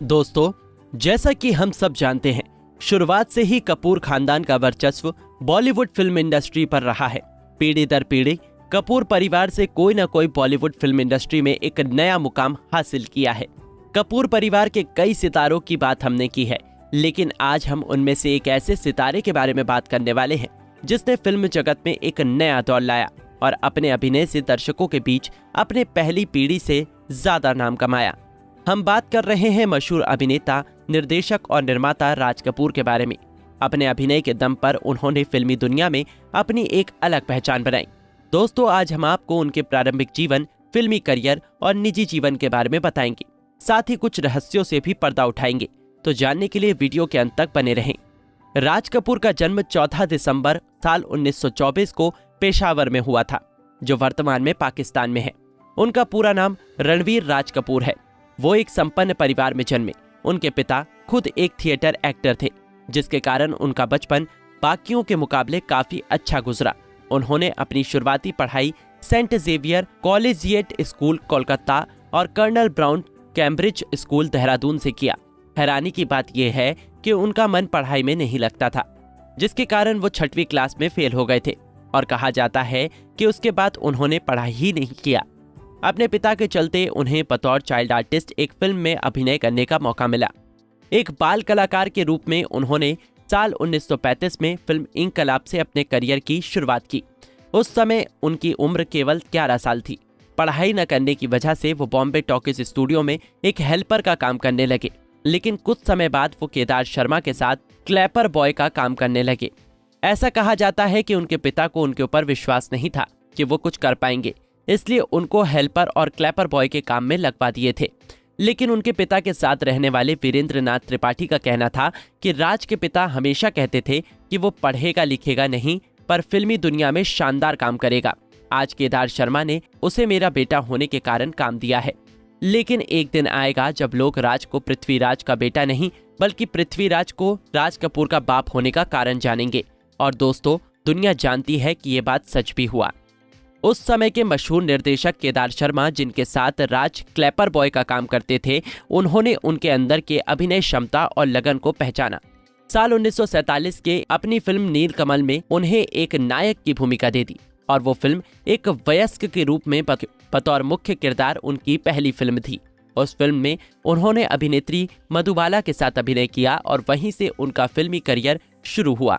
दोस्तों, जैसा कि हम सब जानते हैं, शुरुआत से ही कपूर खानदान का वर्चस्व बॉलीवुड फिल्म इंडस्ट्री पर रहा है। पीढ़ी दर पीढ़ी कपूर परिवार से कोई न कोई बॉलीवुड फिल्म इंडस्ट्री में एक नया मुकाम हासिल किया है। कपूर परिवार के कई सितारों की बात हमने की है, लेकिन आज हम उनमें से एक ऐसे सितारे के बारे में बात करने वाले हैं जिसने फिल्म जगत में एक नया दौर लाया और अपने अभिनय से दर्शकों के बीच अपने पहली पीढ़ी से ज्यादा नाम कमाया। हम बात कर रहे हैं मशहूर अभिनेता, निर्देशक और निर्माता राज कपूर के बारे में। अपने अभिनय के दम पर उन्होंने फिल्मी दुनिया में अपनी एक अलग पहचान बनाई। दोस्तों, आज हम आपको उनके प्रारंभिक जीवन, फिल्मी करियर और निजी जीवन के बारे में बताएंगे। साथ ही कुछ रहस्यों से भी पर्दा उठाएंगे, तो जानने के लिए वीडियो के अंत तक बने रहें। राज कपूर का जन्म 14 दिसंबर साल 1924 को पेशावर में हुआ था, जो वर्तमान में पाकिस्तान में है। उनका पूरा नाम रणवीर राज कपूर है। वो एक संपन्न परिवार में जन्मे। उनके पिता खुद एक थिएटर एक्टर थे, जिसके कारण उनका बचपन बाकियों के मुकाबले काफी अच्छा गुजरा। उन्होंने अपनी शुरुआती पढ़ाई Saint Xavier collegiate school Kolkata और colonel Brown Cambridge school Dehradun से किया। हैरानी की बात यह है कि उनका मन पढ़ाई में नहीं लगता था, जिसके कारण वो 6वीं क्लास में फेल हो गए थे और कहा जाता है कि उसके बाद उन्होंने पढ़ाई ही नहीं किया। अपने पिता के चलते उन्हें बतौर चाइल्ड आर्टिस्ट एक फिल्म में अभिनय करने का मौका मिला। एक बाल कलाकार के रूप में उन्होंने साल 1935 में फिल्म इंकलाब से अपने करियर की शुरुआत की। उस समय उनकी उम्र केवल 11 साल थी। पढ़ाई न करने की वजह से वो बॉम्बे टॉकीज स्टूडियो में एक हेल्पर का काम करने लगे, लेकिन कुछ समय बाद वो केदार शर्मा के साथ क्लैपर बॉय का काम करने लगे। ऐसा कहा जाता है कि उनके पिता को उनके ऊपर विश्वास नहीं था कि वो कुछ कर पाएंगे, इसलिए उनको हेल्पर और क्लैपर बॉय के काम में लगवा दिए थे। लेकिन उनके पिता के साथ रहने वाले वीरेंद्र नाथ त्रिपाठी का कहना था कि राज के पिता हमेशा कहते थे कि वो पढ़ेगा लिखेगा नहीं, पर फिल्मी दुनिया में शानदार काम करेगा। आज केदार शर्मा ने उसे मेरा बेटा होने के कारण काम दिया है, लेकिन एक दिन आएगा जब लोग राज को पृथ्वीराज का बेटा नहीं, बल्कि पृथ्वीराज को राज कपूर का बाप होने का कारण जानेंगे। और दोस्तों, दुनिया जानती है कि ये बात सच भी हुआ। उस समय के मशहूर निर्देशक केदार शर्मा, जिनके साथ राज क्लैपर बॉय का काम करते थे, उन्होंने उनके अंदर के अभिनय क्षमता और लगन को पहचाना। साल 1947 के अपनी फिल्म नीलकमल में उन्हें एक नायक की भूमिका दे दी और वो फिल्म एक वयस्क के रूप में बतौर मुख्य किरदार उनकी पहली फिल्म थी। उस फिल्म में उन्होंने अभिनेत्री मधुबाला के साथ अभिनय किया और वहीं से उनका फिल्मी करियर शुरू हुआ।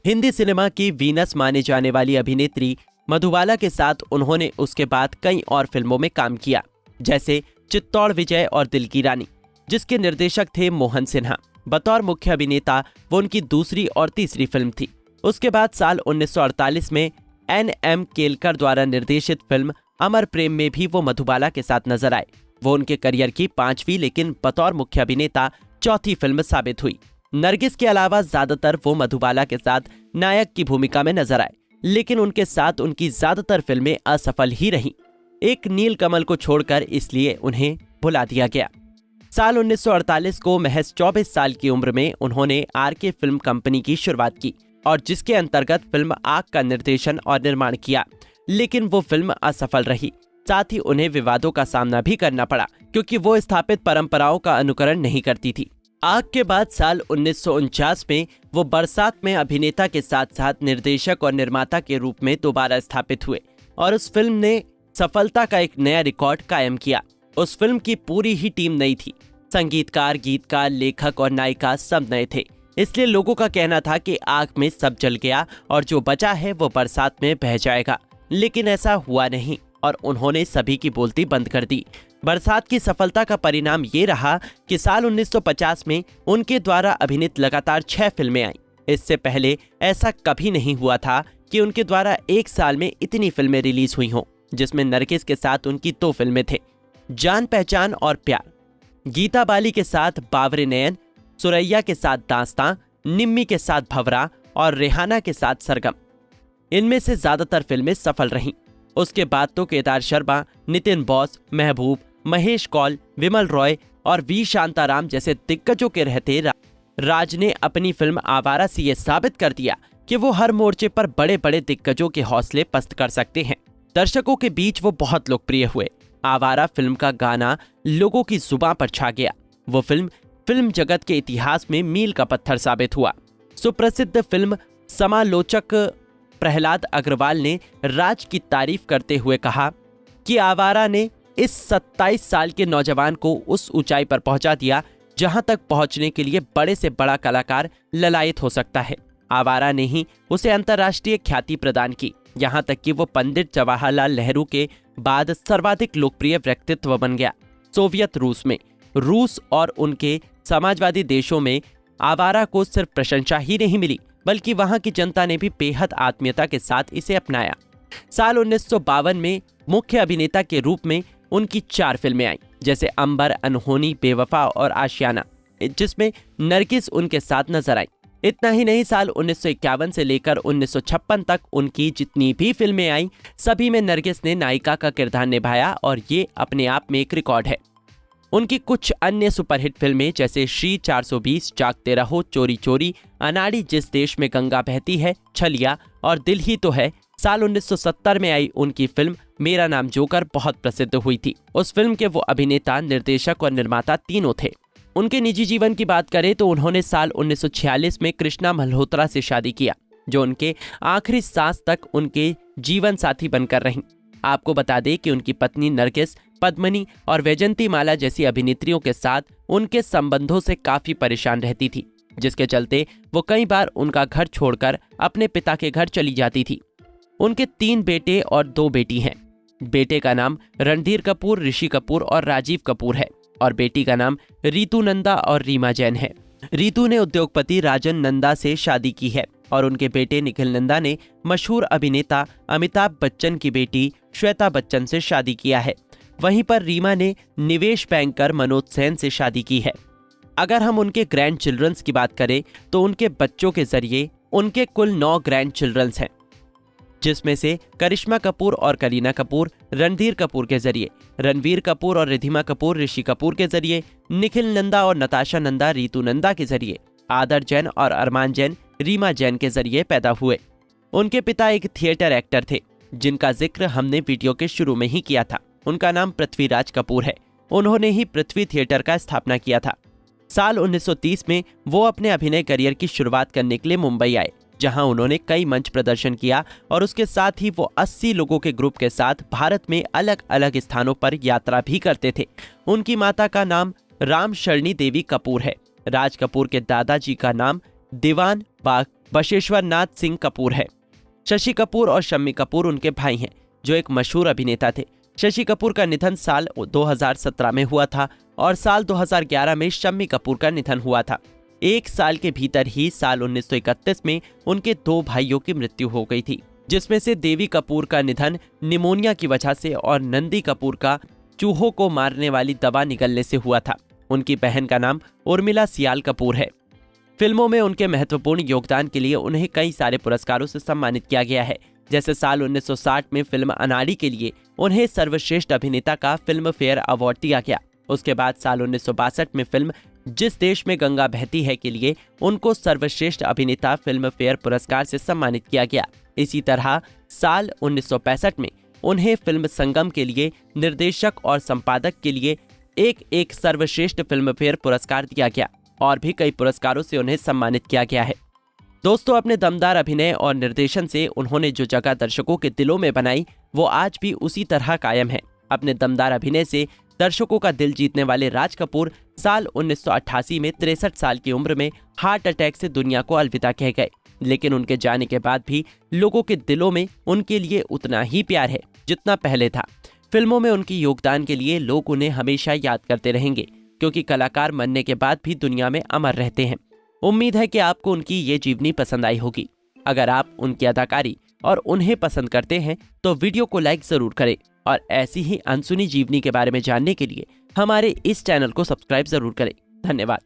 हिंदी सिनेमा की वीनस माने जाने वाली अभिनेत्री मधुबाला के साथ उन्होंने उसके बाद कई और फिल्मों में काम किया, जैसे चित्तौड़ विजय और दिल की रानी, जिसके निर्देशक थे मोहन सिन्हा। बतौर मुख्य अभिनेता वो उनकी दूसरी और तीसरी फिल्म थी। उसके बाद साल 1948 में NM केलकर द्वारा निर्देशित फिल्म अमर प्रेम में भी वो मधुबाला के साथ नजर आए। वो उनके करियर की 5वीं लेकिन बतौर मुख्य अभिनेता 4थी फिल्म साबित हुई। नरगिस के अलावा ज्यादातर वो मधुबाला के साथ नायक की भूमिका में नजर आए, लेकिन उनके साथ उनकी ज्यादातर फिल्में असफल ही रहीं। एक नीलकमल को छोड़कर इसलिए उन्हें भुला दिया गया। साल 1948 को महज 24 साल की उम्र में उन्होंने RK फिल्म कंपनी की शुरुआत की और जिसके अंतर्गत फिल्म आग का निर्देशन और निर्माण किया, लेकिन वो फिल्म असफल रही। साथ ही उन्हें विवादों का सामना भी करना पड़ा, क्योंकि वो स्थापित परंपराओं का अनुकरण नहीं करती थी। आग के बाद साल 1949 में वो बरसात में अभिनेता के साथ साथ निर्देशक और निर्माता के रूप में दोबारा स्थापित हुए और उस फिल्म ने सफलता का एक नया रिकॉर्ड कायम किया। उस फिल्म की पूरी ही टीम नई थी। संगीतकार, गीतकार, लेखक और नायिका सब नए थे, इसलिए लोगों का कहना था कि आग में सब जल गया और जो बचा है वो बरसात में बह जाएगा। लेकिन ऐसा हुआ नहीं और उन्होंने सभी की बोलती बंद कर दी। बरसात की सफलता का परिणाम ये रहा कि साल 1950 में उनके द्वारा अभिनीत लगातार 6 फिल्में आईं। इससे पहले ऐसा कभी नहीं हुआ था कि उनके द्वारा एक साल में इतनी फिल्में रिलीज हुई हों, जिसमें नरगिस के साथ उनकी 2 फिल्में थे, जान पहचान और प्यार, गीता बाली के साथ बावरे नयन, सुरैया के साथ दास्तां, निम्मी के साथ भंवरा और रेहाना के साथ सरगम। इनमें से ज्यादातर फिल्में सफल रहीं। उसके बाद तो केदार शर्मा, नितिन बॉस, महबूब, महेश कौल, विमल रॉय और वी शांताराम जैसे दिग्गजों के रहते राज ने अपनी फिल्म आवारा से ये साबित कर दिया कि वो हर मोर्चे पर बड़े बड़े दिग्गजों के हौसले पस्त कर सकते हैं। दर्शकों के बीच वो बहुत लोकप्रिय हुए। आवारा फिल्म का गाना लोगों की जुबान पर छा गया। वो फिल्म जगत के इतिहास में मील का पत्थर साबित हुआ। सुप्रसिद्ध फिल्म समालोचक प्रहलाद अग्रवाल ने राज की तारीफ करते हुए कहा कि आवारा ने इस 27 साल के नौजवान को उस ऊंचाई पर पहुंचा दिया जहां तक पहुंचने के लिए बड़े से बड़ा कलाकार ललायत हो सकता है। आवारा ने ही उसे अंतर्राष्ट्रीय ख्याति प्रदान की, यहां तक कि वो पंडित जवाहरलाल नेहरू के बाद सर्वाधिक लोकप्रिय व्यक्तित्व बन गया। सोवियत रूस में, रूस और उनके समाजवादी देशों में आवारा को सिर्फ प्रशंसा ही नहीं मिली, बल्कि वहां की जनता ने भी बेहद आत्मीयता के साथ इसे अपनाया। साल 1952 में मुख्य अभिनेता के रूप में उनकी 4 फिल्में आईं, जैसे अंबर, अनहोनी, बेवफा और आशियाना, जिसमें नरगिस उनके साथ नजर आई। इतना ही नहीं, साल 1951 से लेकर 1956 तक उनकी जितनी भी फिल्में आईं, सभी में नरगिस ने नायिका का किरदार निभाया और ये अपने आप में एक रिकॉर्ड है। उनकी कुछ अन्य सुपरहिट फिल्में जैसे श्री 420, जागते रहो, चोरी चोरी, अनाड़ी, जिस देश में गंगा बहती है, छलिया और दिल ही तो है, साल 1970 में आई उनकी फिल्म मेरा नाम जोकर बहुत प्रसिद्ध हुई थी। उस फिल्म के वो अभिनेता, निर्देशक और निर्माता तीनों थे। उनके निजी जीवन की बात करें तो उन्होंने साल 1946 में कृष्णा मल्होत्रा से शादी किया, जो उनके आखिरी सांस तक उनके जीवन साथी बनकर रहीं। आपको बता दें कि उनकी पत्नी नरगिस, पद्मिनी और वैजंती माला जैसी अभिनेत्रियों के साथ उनके संबंधों से काफी परेशान रहती थी, जिसके चलते वो कई बार उनका घर छोड़कर अपने पिता के घर चली जाती थी। उनके 3 बेटे और 2 बेटी हैं। बेटे का नाम रणधीर कपूर, ऋषि कपूर और राजीव कपूर है और बेटी का नाम रीतू नंदा और रीमा जैन है। रीतू ने उद्योगपति राजन नंदा से शादी की है और उनके बेटे निखिल नंदा ने मशहूर अभिनेता अमिताभ बच्चन की बेटी श्वेता बच्चन से शादी किया है। वहीं पर रीमा ने निवेश बैंकर मनोज सेन से शादी की है। अगर हम उनके ग्रैंड चिल्ड्रंस की बात करें तो उनके बच्चों के जरिए उनके कुल 9 ग्रैंड चिल्ड्रंस हैं, जिसमें से करिश्मा कपूर और करीना कपूर रणधीर कपूर के जरिए, रणवीर कपूर और रिधिमा कपूर ऋषि कपूर के जरिए, निखिल नंदा और नताशा नंदा रीतू नंदा के जरिए, आदर जैन और अरमान जैन रीमा जैन के जरिए पैदा हुए। उनके पिता एक थिएटर एक्टर थे, जिनका जिक्र हमने वीडियो के शुरू में ही किया था। उनका नाम पृथ्वीराज कपूर है। उन्होंने ही पृथ्वी थिएटर का स्थापना किया था। साल 1930 में वो अपने अभिनय करियर की शुरुआत करने के लिए मुंबई आए, जहां उन्होंने कई मंच प्रदर्शन किया और उसके साथ ही वो 80 लोगों के ग्रुप के साथ भारत में अलग अलग स्थानों पर यात्रा भी करते थे। उनकी माता का नाम राम शरणी देवी कपूर है। राज कपूर के दादाजी का नाम दीवान बाग बशेश्वर नाथ सिंह कपूर है। शशि कपूर और शम्मी कपूर उनके भाई हैं, जो एक मशहूर अभिनेता थे। शशि कपूर का निधन साल 2017 में हुआ था और साल 2011 में शम्मी कपूर का निधन हुआ था। 1 साल के भीतर ही साल 1931 में उनके 2 भाइयों की मृत्यु हो गई थी, जिसमें से देवी कपूर का निधन निमोनिया की वजह से और नंदी कपूर का चूहों को मारने वाली दवा निगलने से हुआ था। उनकी बहन का नाम उर्मिला सियाल कपूर है। फिल्मों में उनके महत्वपूर्ण योगदान के लिए उन्हें कई सारे पुरस्कारों से सम्मानित किया गया है। जैसे साल 1960 में फिल्म अनाड़ी के लिए उन्हें सर्वश्रेष्ठ अभिनेता का फिल्म फेयर अवार्ड दिया गया। उसके बाद साल 1962 में फिल्म जिस देश में गंगा बहती है के लिए उनको सर्वश्रेष्ठ अभिनेता फिल्म फेयर पुरस्कार से सम्मानित किया गया। इसी तरह साल 1965 में उन्हें फिल्म संगम के लिए निर्देशक और संपादक के लिए एक सर्वश्रेष्ठ फिल्म फेयर पुरस्कार दिया गया और भी कई पुरस्कारों से उन्हें सम्मानित किया गया है। दोस्तों, अपने दमदार अभिनय और निर्देशन से उन्होंने जो जगह दर्शकों के दिलों में बनाई, वो आज भी उसी तरह कायम है। अपने दमदार अभिनय से दर्शकों का दिल जीतने वाले राज कपूर साल 1988 में 63 साल की उम्र में हार्ट अटैक से दुनिया को अलविदा कह गए। लेकिन उनके जाने के बाद भी लोगों के दिलों में उनके लिए उतना ही प्यार है जितना पहले था। फिल्मों में उनकी योगदान के लिए लोग उन्हें हमेशा याद करते रहेंगे, क्योंकि कलाकार मरने के बाद भी दुनिया में अमर रहते हैं। उम्मीद है कि आपको उनकी ये जीवनी पसंद आई होगी। अगर आप उनकी अदाकारी और उन्हें पसंद करते हैं तो वीडियो को लाइक जरूर करें और ऐसी ही अनसुनी जीवनी के बारे में जानने के लिए हमारे इस चैनल को सब्सक्राइब जरूर करें। धन्यवाद।